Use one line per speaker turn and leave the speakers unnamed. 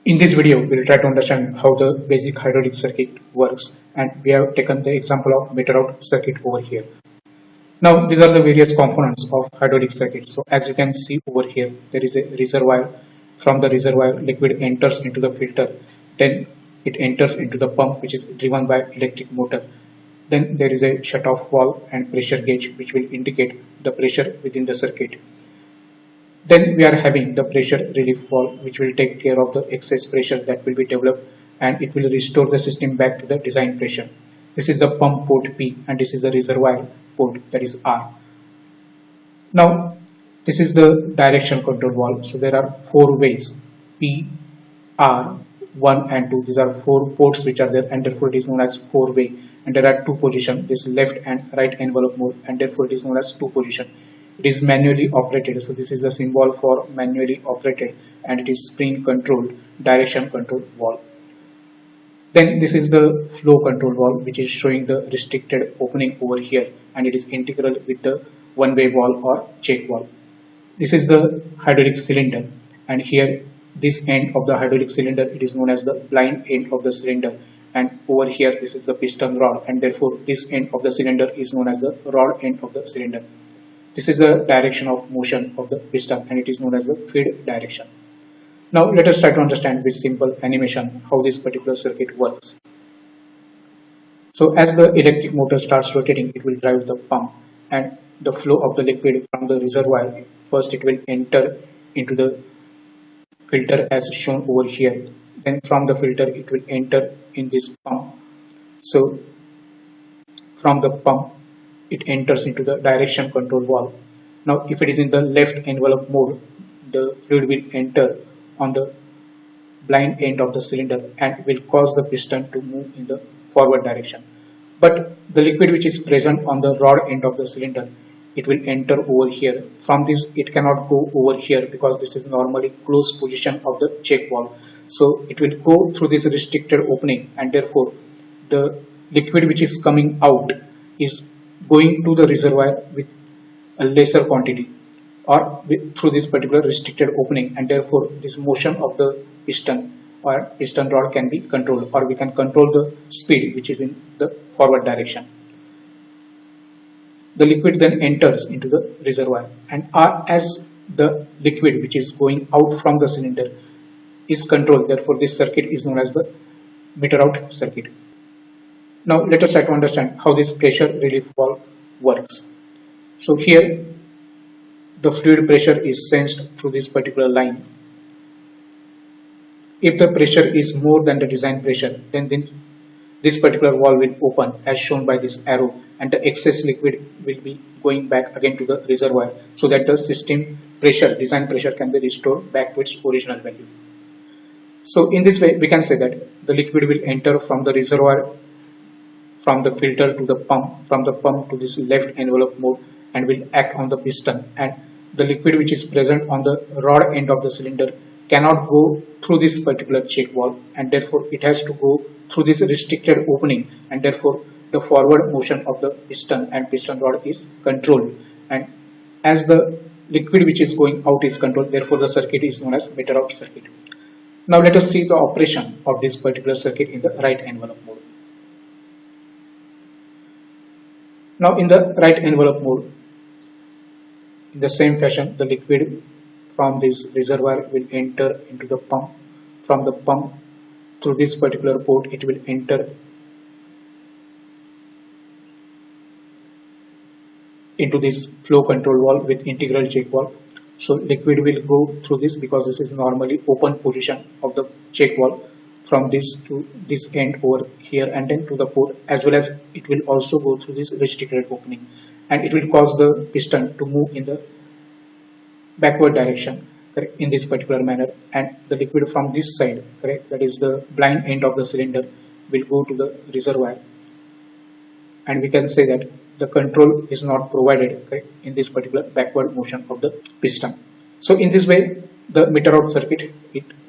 In this video, we will try to understand how the basic hydraulic circuit works, and we have taken the example of meter out circuit over here. Now, these are the various components of hydraulic circuit. So, as you can see over here, there is a reservoir. From the reservoir, liquid enters into the filter. Then it enters into the pump, which is driven by electric motor. Then there is a shut-off valve and pressure gauge, which will indicate the pressure within the circuit. Then we are having the pressure relief valve, which will take care of the excess pressure that will be developed, and it will restore the system back to the design pressure. This is the pump port P, and this is the reservoir port, that is R. Now this is the direction control valve. So there are four ways: P, R, 1 and 2. These are four ports which are there, and therefore it is known as four-way. And there are two positions: this left and right envelope mode, and therefore it is known as two position. It is manually operated, so this is the symbol for manually operated, and it is spring controlled direction control valve. Then this is the flow control valve, which is showing the restricted opening over here, and it is integral with the one-way valve or check valve. This is the hydraulic cylinder, and here this end of the hydraulic cylinder, it is known as the blind end of the cylinder, and over here this is the piston rod, and therefore this end of the cylinder is known as the rod end of the cylinder. This is the direction of motion of the piston, and it is known as the feed direction. Now let us try to understand with simple animation how this particular circuit works. So as the electric motor starts rotating, it will drive the pump, and the flow of the liquid from the reservoir, first it will enter into the filter as shown over here. Then from the filter it will enter in this pump. So from the pump it enters into the direction control valve. Now if it is in the left envelope mode, the fluid will enter on the blind end of the cylinder and will cause the piston to move in the forward direction. But the liquid which is present on the rod end of the cylinder, it will enter over here. From this it cannot go over here because this is normally closed position of the check valve. So it will go through this restricted opening, and therefore the liquid which is coming out is going to the reservoir with a lesser quantity or through this particular restricted opening, and therefore this motion of the piston or piston rod can be controlled, or we can control the speed which is in the forward direction. The liquid then enters into the reservoir, and as the liquid which is going out from the cylinder is controlled, therefore this circuit is known as the meter out circuit. Now let us try to understand how this pressure relief valve works. So here the fluid pressure is sensed through this particular line. If the pressure is more than the design pressure, then this particular valve will open as shown by this arrow, and the excess liquid will be going back again to the reservoir, so that the system pressure, design pressure, can be restored back to its original value. So in this way we can say that the liquid will enter from the reservoir, from the filter to the pump, from the pump to this left envelope mode, and will act on the piston, and the liquid which is present on the rod end of the cylinder cannot go through this particular check valve, and therefore it has to go through this restricted opening, and therefore the forward motion of the piston and piston rod is controlled, and as the liquid which is going out is controlled, therefore the circuit is known as meter out circuit. Now let us see the operation of this particular circuit in the right envelope mode. Now in the right envelope mode, in the same fashion, the liquid from this reservoir will enter into the pump. From the pump through this particular port, it will enter into this flow control valve with integral check valve. So liquid will go through this because this is normally open position of the check valve, from this to this end over here, and then to the port, as well as it will also go through this restricted opening, and it will cause the piston to move in the backward direction, correct, in this particular manner, and the liquid from this side, correct, that is the blind end of the cylinder, will go to the reservoir, and we can say that the control is not provided, correct, in this particular backward motion of the piston. So in this way the meter out circuit it works.